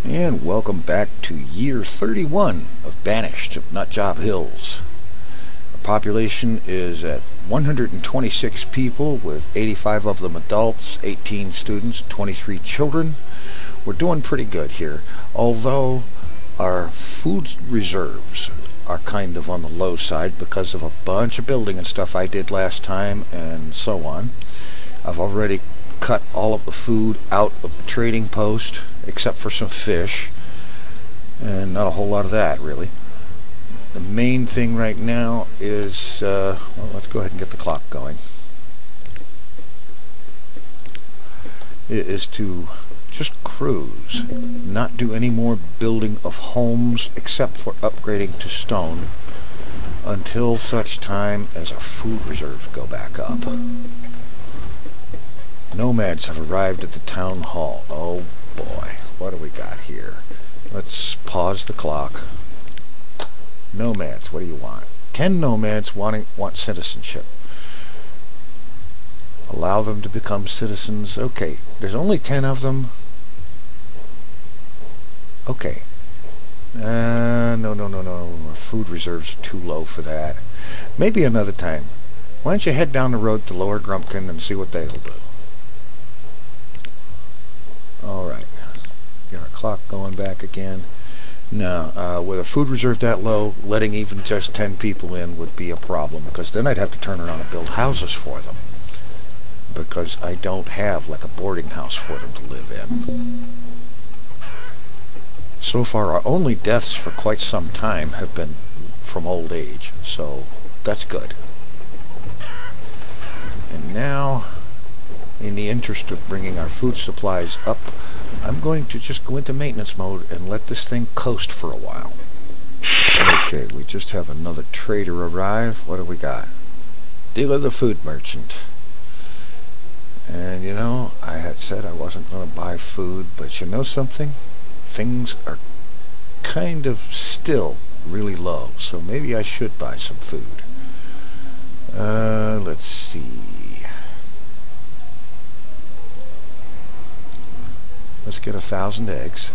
And welcome back to year 31 of Banished of Nutjob Hills. Our population is at 126 people, with 85 of them adults, 18 students, 23 children. We're doing pretty good here, although our food reserves are kind of on the low side because of a bunch of building and stuff I did last time and so on. I've already cut all of the food out of the trading post except for some fish, and not a whole lot of that really. The main thing right now is well, let's go ahead and get the clock going, is to just cruise, not do any more building of homes except for upgrading to stone until such time as our food reserves go back up. Nomads have arrived at the town hall. Oh boy, what do we got here? Let's pause the clock. Nomads, what do you want? 10 nomads want citizenship. Allow them to become citizens. Okay, there's only 10 of them. Okay. No. Our food reserves are too low for that. Maybe another time. Why don't you head down the road to Lower Grumpkin and see what they'll do? Alright, get our clock going back again. Now, with a food reserve that low, letting even just 10 people in would be a problem, because then I'd have to turn around and build houses for them, because I don't have like a boarding house for them to live in. So far, our only deaths for quite some time have been from old age, so that's good. And now, in the interest of bringing our food supplies up, I'm going to just go into maintenance mode and let this thing coast for a while. Okay, we just have another trader arrive. What do we got? Dealer the food merchant. And you know, I had said I wasn't going to buy food, but you know something? Things are kind of still really low, so maybe I should buy some food. Let's see. Let's get 1,000 eggs.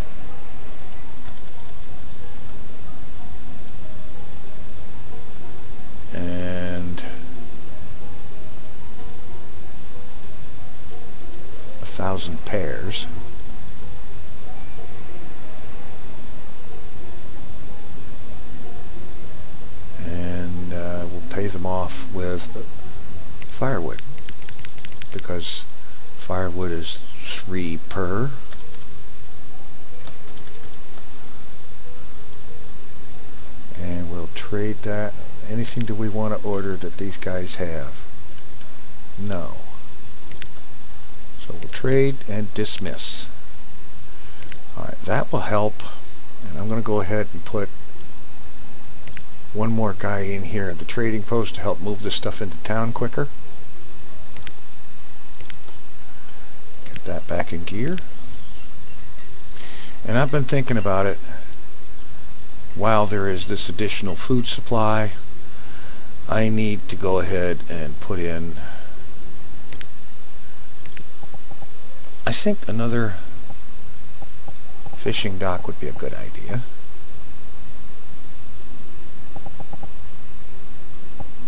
And 1,000 pears. And we'll pay them off with firewood, because firewood is 3 per. And we'll trade that. Anything do we want to order that these guys have? No. So we'll trade and dismiss. Alright, that will help. And I'm going to go ahead and put one more guy in here at the trading post to help move this stuff into town quicker. Get that back in gear. And I've been thinking about it. While there is this additional food supply, I need to go ahead and put in, I think another fishing dock would be a good idea.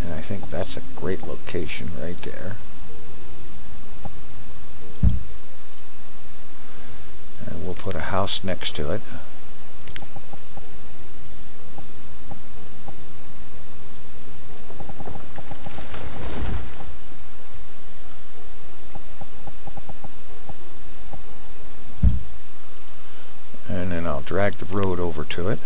And I think that's a great location right there. And we'll put a house next to it. And then I'll drag the road over to it.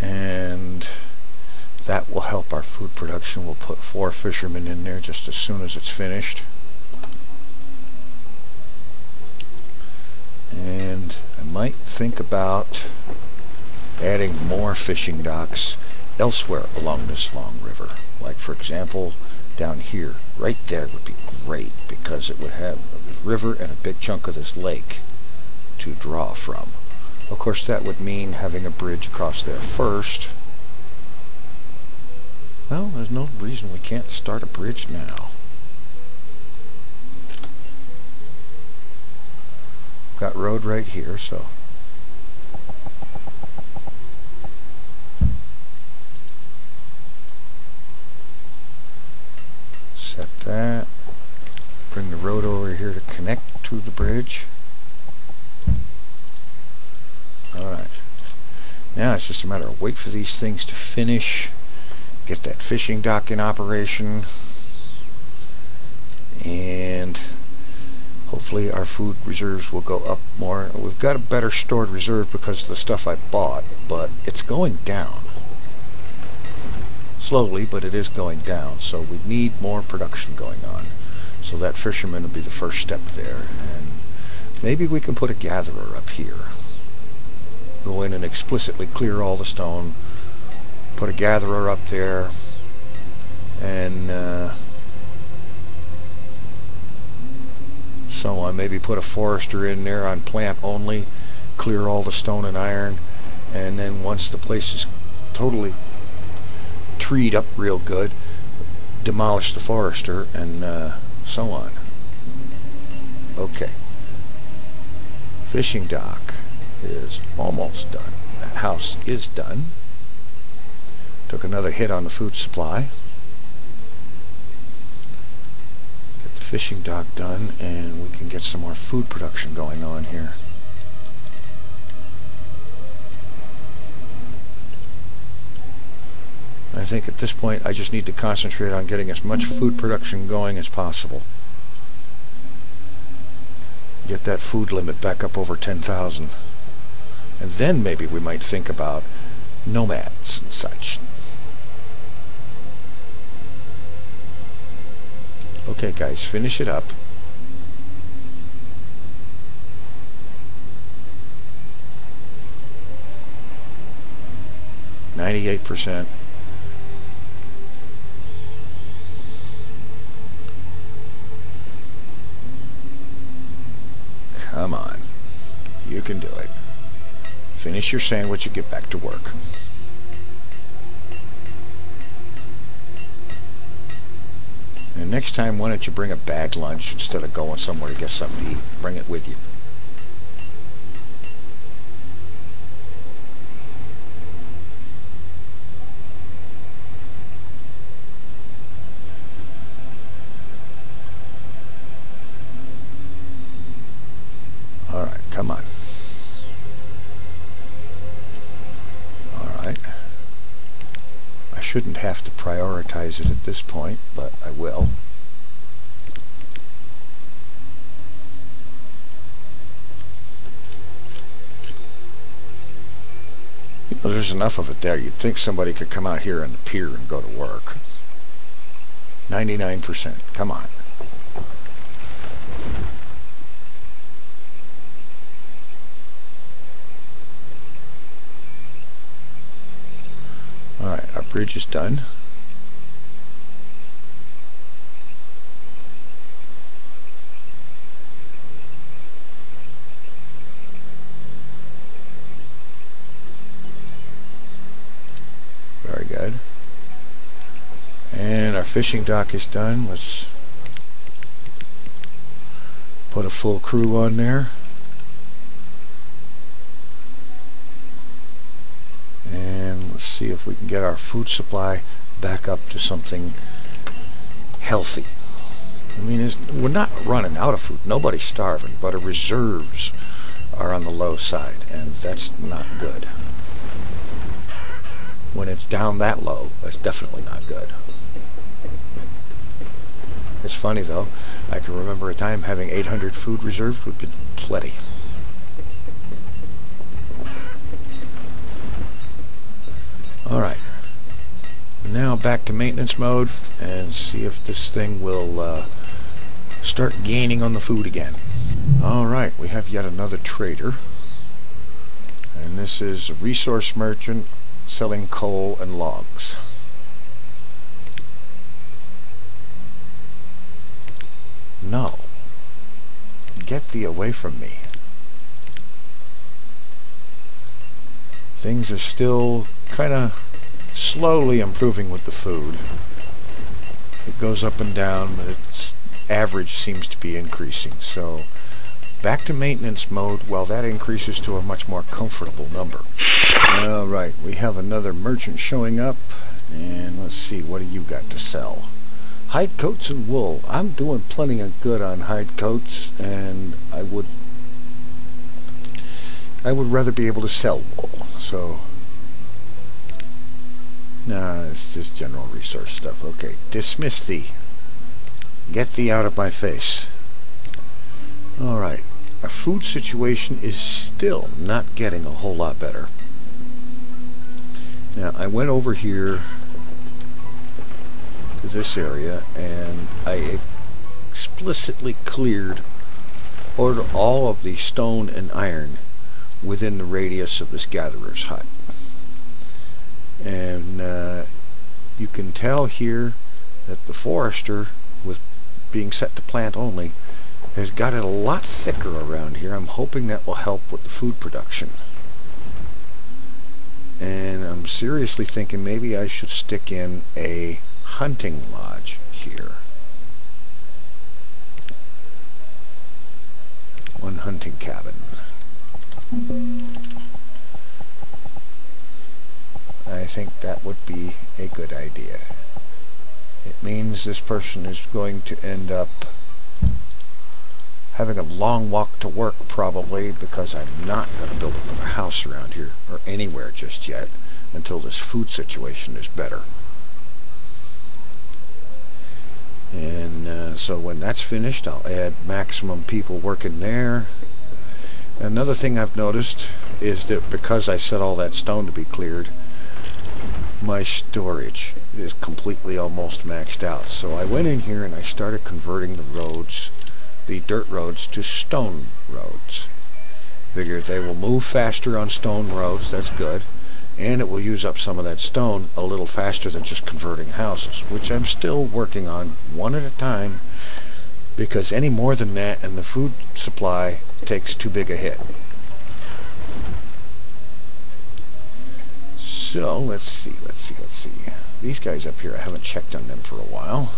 And that will help our food production. We'll put 4 fishermen in there just as soon as it's finished. And I might think about adding more fishing docks elsewhere along this long river. Like, for example, down here. Right there would be great, because it would have a river and a big chunk of this lake to draw from. Of course, that would mean having a bridge across there first, Well, there's no reason we can't start a bridge now. Got road right here, so set that. Bring the road over here to connect to the bridge. Alright. Now it's just a matter of wait for these things to finish. Get that fishing dock in operation. And hopefully our food reserves will go up more. We've got a better stored reserve because of the stuff I bought, but it's going down. Slowly, but it is going down. So we need more production going on. So that fisherman will be the first step there. And maybe we can put a gatherer up here. Go in and explicitly clear all the stone. Put a gatherer up there. And so on. Maybe put a forester in there on plant only. Clear all the stone and iron. And then once the place is totally treed up real good, demolish the forester and so on. Okay. Fishing dock is almost done. That house is done. Took another hit on the food supply. Get the fishing dock done and we can get some more food production going on here. I think at this point I just need to concentrate on getting as much food production going as possible. Get that food limit back up over 10,000. And then maybe we might think about nomads and such. Okay guys, finish it up. %. Come on. You can do it. Finish your sandwich and get back to work. And next time, why don't you bring a bag lunch instead of going somewhere to get something to eat? Bring it with you. Alright, come on. Alright. I shouldn't have to prioritize it at this point, but I will. You know, there's enough of it there. You'd think somebody could come out here on the pier and go to work. 99%. Come on. Alright, our bridge is done. Very good. And our fishing dock is done. Let's put a full crew on there. And let's see if we can get our food supply back up to something healthy. I mean, we're not running out of food. Nobody's starving, but our reserves are on the low side, and that's not good. When it's down that low, that's definitely not good. It's funny, though. I can remember a time having 800 food reserves would be plenty. Alright, now back to maintenance mode and see if this thing will start gaining on the food again. Alright, we have yet another trader, and this is a resource merchant selling coal and logs. No, get thee away from me. Things are still kind of slowly improving with the food. It goes up and down, but its average seems to be increasing. So back to maintenance mode while that increases to a much more comfortable number. Alright, we have another merchant showing up, and let's see, what do you got to sell? Hide coats and wool. I'm doing plenty of good on hide coats, and I would rather be able to sell wool. So nah, it's just general resource stuff. Okay, dismiss thee. Get thee out of my face. Alright, our food situation is still not getting a whole lot better. Now, I went over here to this area and I explicitly cleared all of the stone and iron within the radius of this gatherer's hut. And you can tell here that the forester, with being set to plant only, has got it a lot thicker around here. I'm hoping that will help with the food production. And I'm seriously thinking maybe I should stick in a hunting lodge here. One hunting cabin. I think that would be a good idea. It means this person is going to end up having a long walk to work, probably, because I'm not going to build another house around here or anywhere just yet until this food situation is better. And so when that's finished, I'll add maximum people working there. Another thing I've noticed is that because I set all that stone to be cleared, my storage is completely almost maxed out. So I went in here and I started converting the roads, the dirt roads, to stone roads. Figure they will move faster on stone roads, that's good, and it will use up some of that stone a little faster than just converting houses, which I'm still working on one at a time, because any more than that and the food supply takes too big a hit. So let's see. These guys up here, I haven't checked on them for a while.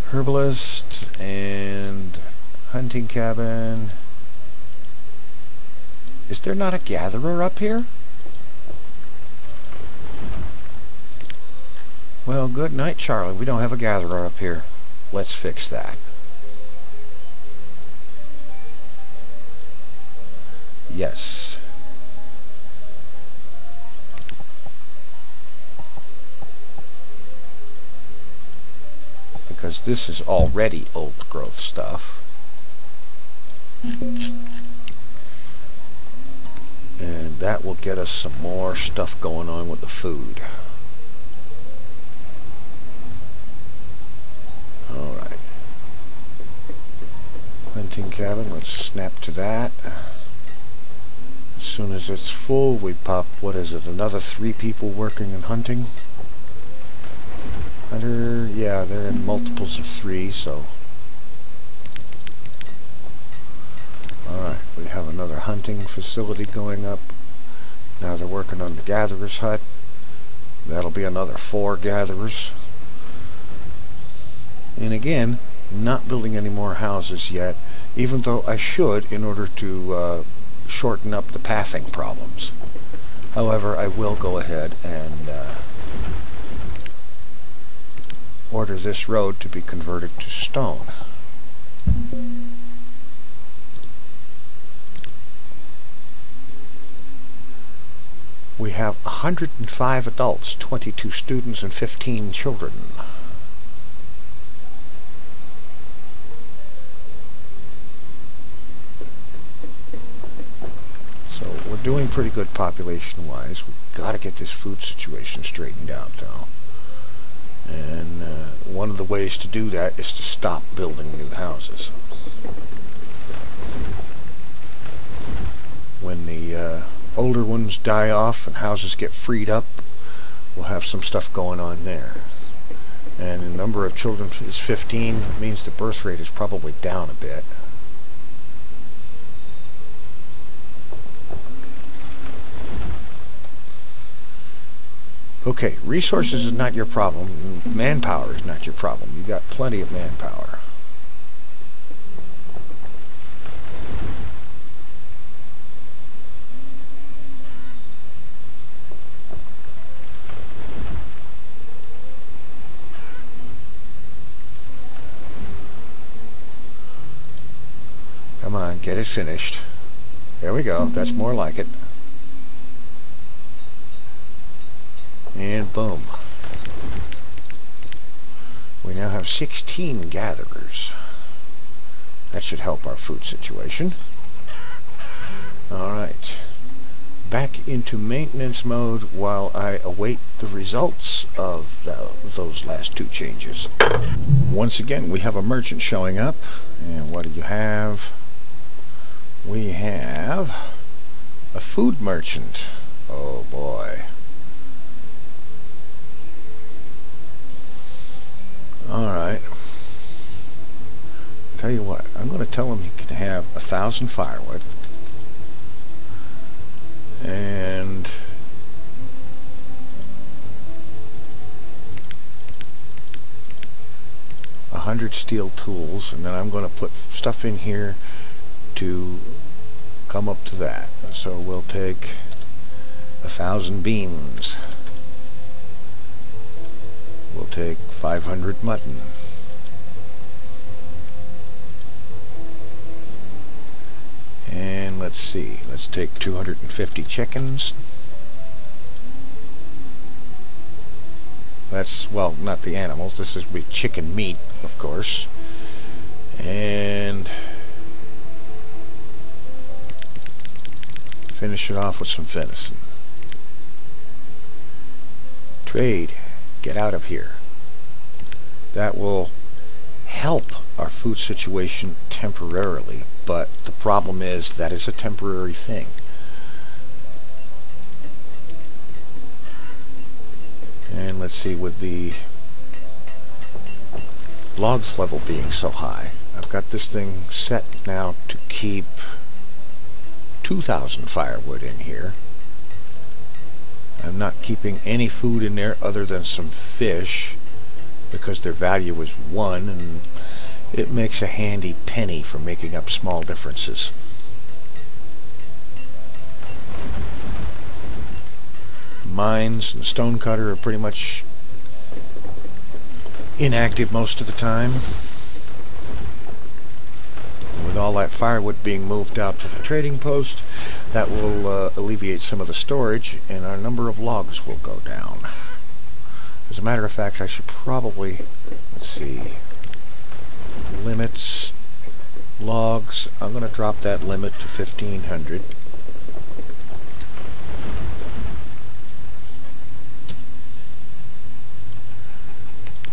Herbalist and hunting cabin. Is there not a gatherer up here? Well, good night, Charlie. We don't have a gatherer up here. Let's fix that. Yes. Because this is already old growth stuff. And that will get us some more stuff going on with the food. Alright. Hunting cabin, let's snap to that. As soon as it's full, we pop, what is it, another 3 people working and hunting? Yeah, they're in multiples of 3, so. Alright, we have another hunting facility going up. Now they're working on the gatherer's hut. That'll be another 4 gatherers. And again, not building any more houses yet, even though I should in order to shorten up the pathing problems. However, I will go ahead and order this road to be converted to stone. We have 105 adults, 22 students, and 15 children. So we're doing pretty good population-wise. We've got to get this food situation straightened out, though. And one of the ways to do that is to stop building new houses. When the older ones die off and houses get freed up, we'll have some stuff going on there. And the number of children is 15. It means the birth rate is probably down a bit. Okay, resources is not your problem. Manpower is not your problem. You got plenty of manpower. Come on, get it finished. There we go. That's more like it. And boom. We now have 16 gatherers. That should help our food situation. Alright. Back into maintenance mode while I await the results of those last two changes. Once again, we have a merchant showing up. And what do you have? We have a food merchant. Oh boy. Alright. Tell you what, I'm going to tell him he can have 1,000 firewood. And a 100 steel tools, and then I'm going to put stuff in here to come up to that. So we'll take 1,000 beans. We'll take 500 mutton. And let's see, let's take 250 chickens. That's, well, not the animals, this is chicken meat, of course. And finish it off with some venison. Trade. Get out of here. That will help our food situation temporarily, but the problem is that is a temporary thing. And let's see, with the logs level being so high, I've got this thing set now to keep 2,000 firewood in here. I'm not keeping any food in there other than some fish because their value is 1, and it makes a handy penny for making up small differences. Mines and stonecutter are pretty much inactive most of the time. With all that firewood being moved out to the trading post, that will alleviate some of the storage, and our number of logs will go down. As a matter of fact, I should probably, let's see, limits, logs, I'm going to drop that limit to 1,500.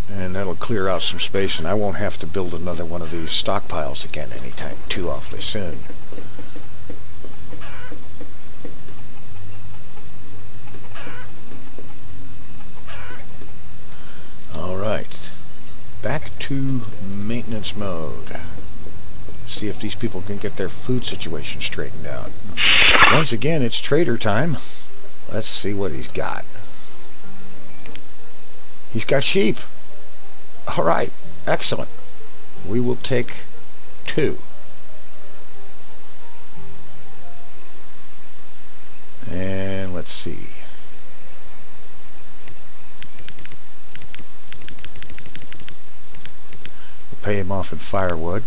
And that'll clear out some space, and I won't have to build another one of these stockpiles again anytime too awfully soon. Alright, back to maintenance mode. See if these people can get their food situation straightened out. Once again, it's trader time. Let's see what he's got. He's got sheep. Alright, excellent. We will take 2. And let's see. We'll pay him off in firewood.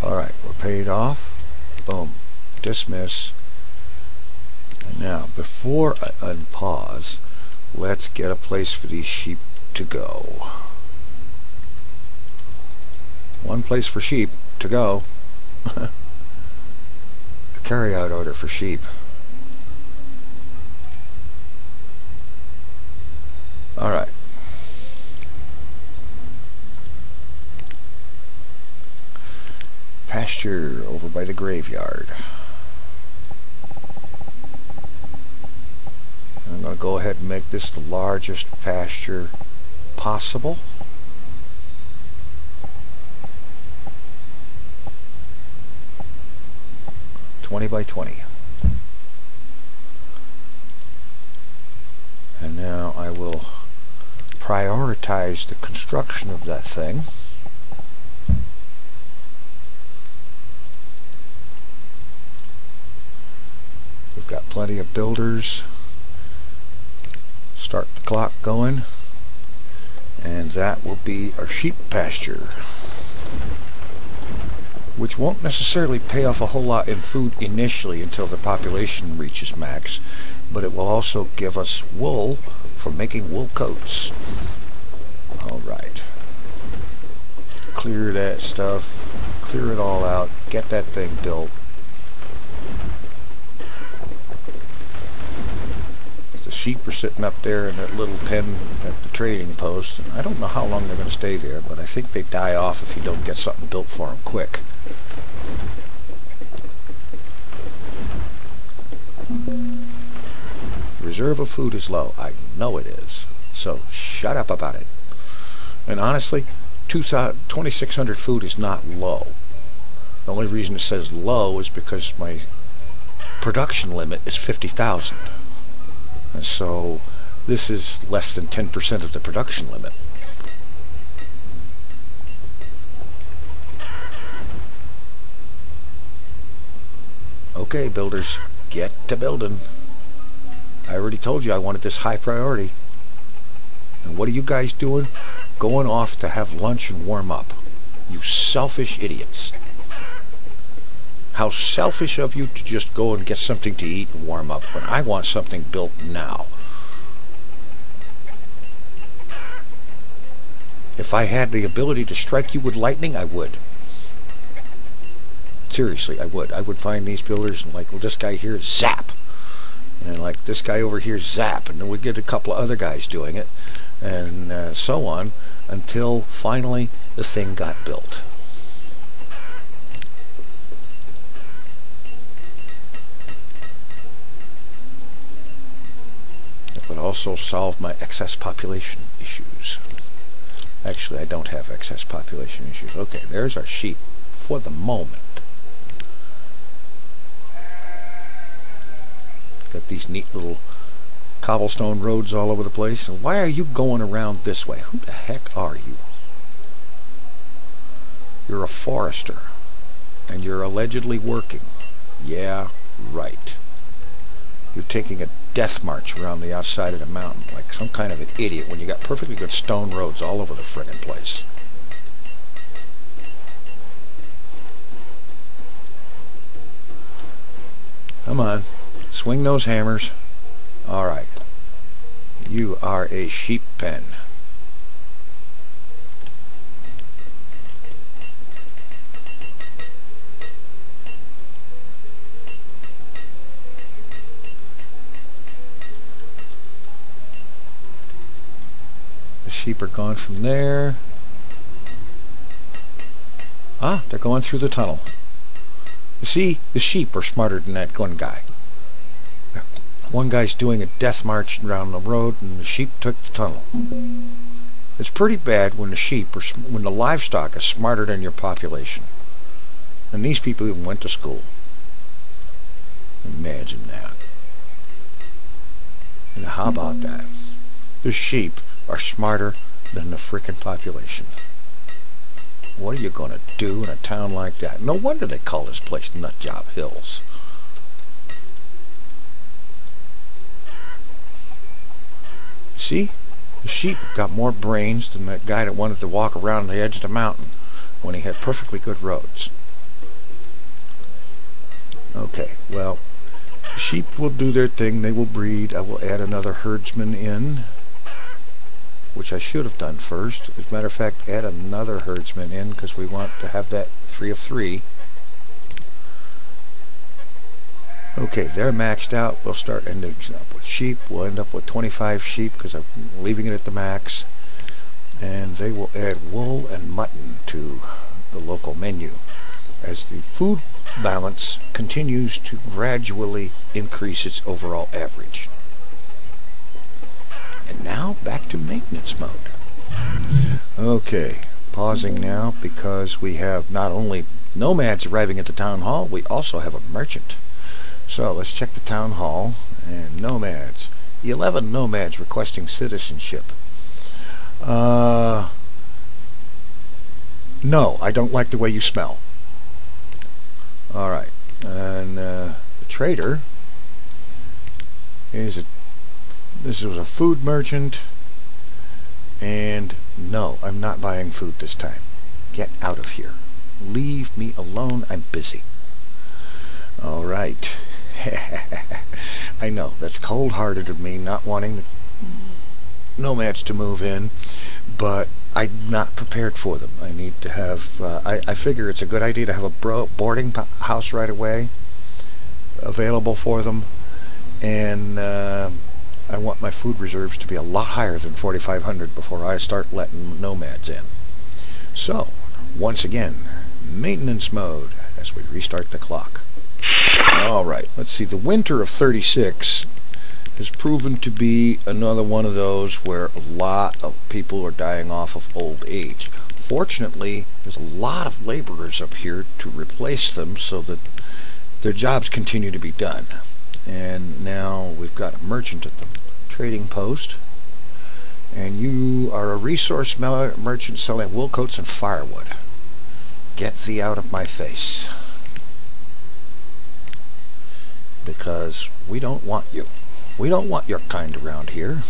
Alright, we're paid off. Boom. dismiss. And now, before I unpause, let's get a place for these sheep to go. One place for sheep to go. A carry-out order for sheep. Alright. Pasture over by the graveyard. I'm going to go ahead and make this the largest pasture possible. By 20. And now I will prioritize the construction of that thing. We've got plenty of builders. Start the clock going, and that will be our sheep pasture, which won't necessarily pay off a whole lot in food initially until the population reaches max, but it will also give us wool for making wool coats. Alright. Clear that stuff, clear it all out, get that thing built. The sheep are sitting up there in that little pen at the trading post. I don't know how long they're going to stay there, but I think they die off if you don't get something built for them quick. Reserve of food is low. I know it is. So shut up about it. And honestly, 2,600 food is not low. The only reason it says low is because my production limit is 50,000. And so this is less than 10% of the production limit. Okay, builders, get to building. I already told you I wanted this high priority. And what are you guys doing? Going off to have lunch and warm up. You selfish idiots. How selfish of you to just go and get something to eat and warm up when I want something built now. If I had the ability to strike you with lightning, I would. Seriously, I would. I would find these builders and like, well, this guy here, zap. And like this guy over here, zap. And then we'd get a couple of other guys doing it. And so on until finally the thing got built. It would also solve my excess population issues. Actually, I don't have excess population issues. Okay, there's our sheep for the moment. Got these neat little cobblestone roads all over the place. And why are you going around this way? Who the heck are you? You're a forester. And you're allegedly working. Yeah, right. You're taking a death march around the outside of the mountain like some kind of an idiot when you got perfectly good stone roads all over the friggin' place. Come on. Swing those hammers. Alright. You are a sheep pen. The sheep are gone from there. Ah, they're going through the tunnel. You see, the sheep are smarter than that one guy. One guy's doing a death march around the road, and the sheep took the tunnel. It's pretty bad when when the livestock is smarter than your population. And these people even went to school. Imagine that. And how about that? The sheep are smarter than the frickin' population. What are you going to do in a town like that? No wonder they call this place Nutjob Hills. See? The sheep got more brains than that guy that wanted to walk around the edge of the mountain when he had perfectly good roads. Okay, well, sheep will do their thing. They will breed. I will add another herdsman in, which I should have done first. As a matter of fact, add another herdsman in because we want to have that 3 of 3. Okay, they're maxed out. We'll start ending up with sheep. We'll end up with 25 sheep because I'm leaving it at the max. And they will add wool and mutton to the local menu as the food balance continues to gradually increase its overall average. And now back to maintenance mode. Okay, pausing now because we have not only nomads arriving at the town hall, we also have a merchant. So let's check the town hall and nomads. 11 nomads requesting citizenship. No, I don't like the way you smell. Alright, and the trader is this was a food merchant, and no, I'm not buying food this time. Get out of here. Leave me alone, I'm busy. Alright. I know, that's cold-hearted of me, not wanting the nomads to move in, but I'm not prepared for them. I need to have, I figure it's a good idea to have a boarding house right away available for them, and I want my food reserves to be a lot higher than 4,500 before I start letting nomads in. So, once again, maintenance mode as we restart the clock. Alright, let's see, the winter of 36 has proven to be another one of those where a lot of people are dying off of old age. Fortunately, there's a lot of laborers up here to replace them so that their jobs continue to be done. And now we've got a merchant at the trading post, and you are a resource merchant selling wool coats and firewood. Get thee out of my face, because we don't want you. We don't want your kind around here.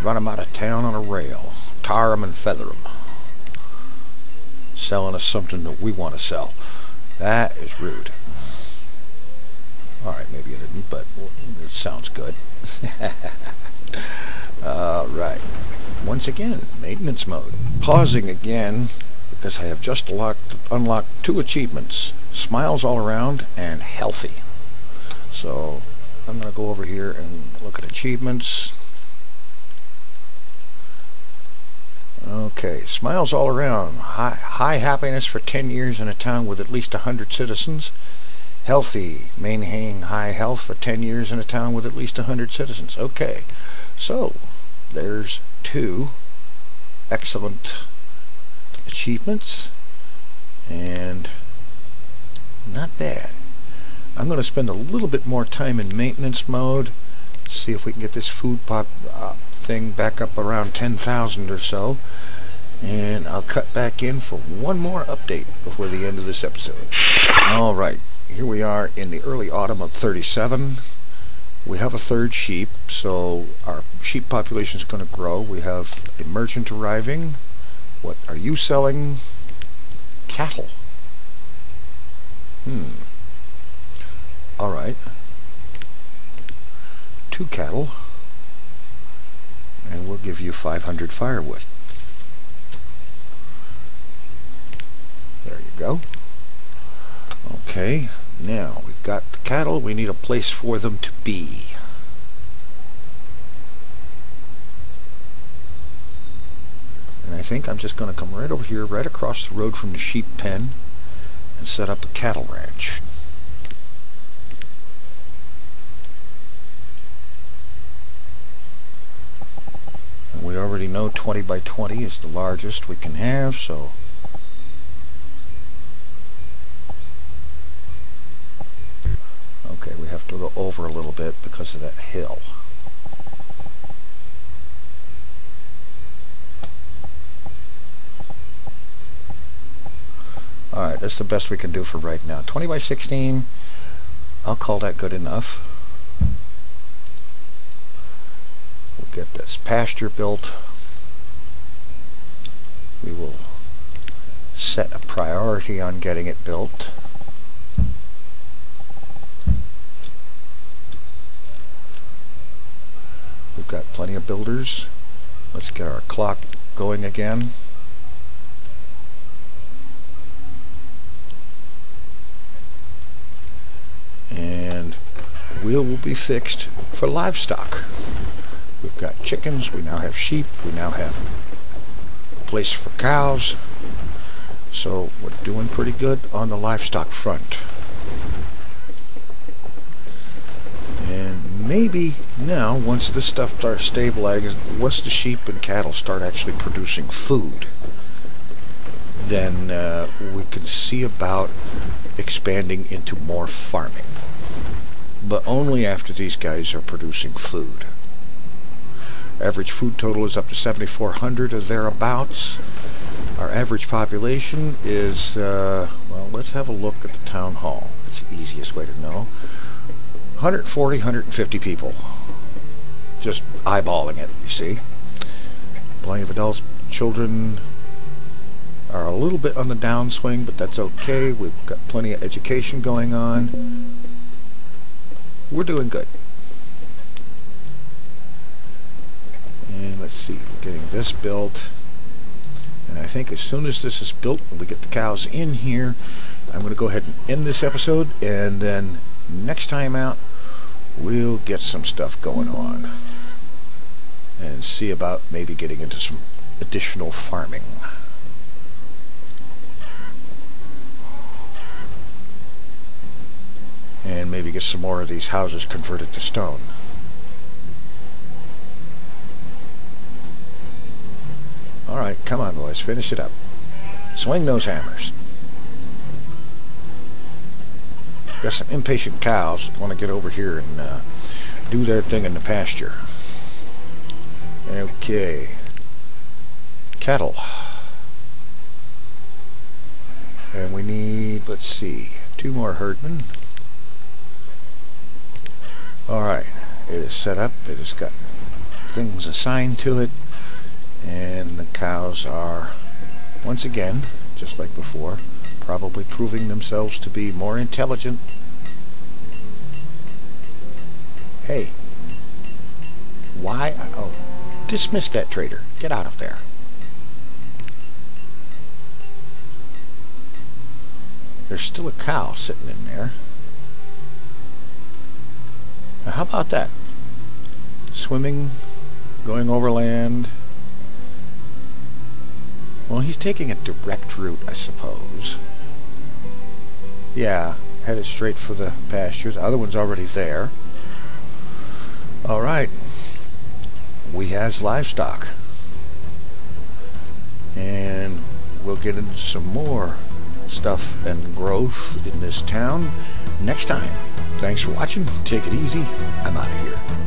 Run them out of town on a rail. Tar them and feather them. Selling us something that we want to sell. That is rude. Alright, maybe it didn't, but it sounds good. Alright. Once again, maintenance mode. Pausing again, because I have just unlocked 2 achievements. Smiles all around and healthy. So I'm going to go over here and look at achievements. Okay, smiles all around. High happiness for 10 years in a town with at least 100 citizens. Healthy, maintaining high health for 10 years in a town with at least 100 citizens. Okay, so there's 2 excellent achievements, and not bad. I'm going to spend a little bit more time in maintenance mode, see if we can get this food thing back up around 10,000 or so, and I'll cut back in for one more update before the end of this episode. Alright, here we are in the early autumn of 37. We have a 3rd sheep, so our sheep population is going to grow. We have a merchant arriving. What are you selling? Cattle. Alright. 2 cattle. And we'll give you 500 firewood. There you go. Okay, now we've got the cattle. We need a place for them to be. And I think I'm just going to come right over here, right across the road from the sheep pen, and set up a cattle ranch. And we already know 20 by 20 is the largest we can have, so okay, we have to go over a little bit because of that hill. Alright, that's the best we can do for right now. 20 by 16, I'll call that good enough. We'll get this pasture built. We will set a priority on getting it built. We've got plenty of builders. Let's get our clock going again. And wheel will be fixed for livestock. We've got chickens, we now have sheep, we now have a place for cows. So we're doing pretty good on the livestock front. And maybe now, once this stuff starts stabilizing, once the sheep and cattle start actually producing food, then we can see about expanding into more farming. But only after these guys are producing food. Average food total is up to 7,400 or thereabouts. Our average population is, well, let's have a look at the town hall. It's the easiest way to know. 140, 150 people. Just eyeballing it, you see. Plenty of adults. Children are a little bit on the downswing, but that's okay. We've got plenty of education going on. We're doing good. And let's see, we're getting this built. And I think as soon as this is built and we get the cows in here, I'm going to go ahead and end this episode, and then next time out we'll get some stuff going on and see about maybe getting into some additional farming. And maybe get some more of these houses converted to stone. Alright, come on boys, finish it up. Swing those hammers. Got some impatient cows that want to get over here and do their thing in the pasture. Okay. Cattle. And we need, let's see, 2 more herdmen. Alright, it is set up, it has got things assigned to it, and the cows are, once again, just like before, probably proving themselves to be more intelligent. Hey, why? Oh, dismiss that traitor. Get out of there. There's still a cow sitting in there. Now, how about that? Swimming, going overland. Well, he's taking a direct route, I suppose. Yeah, headed straight for the pasture. The other one's already there. Alright. We has livestock. And we'll get into some more stuff and growth in this town next time. Thanks for watching. Take it easy. I'm out of here.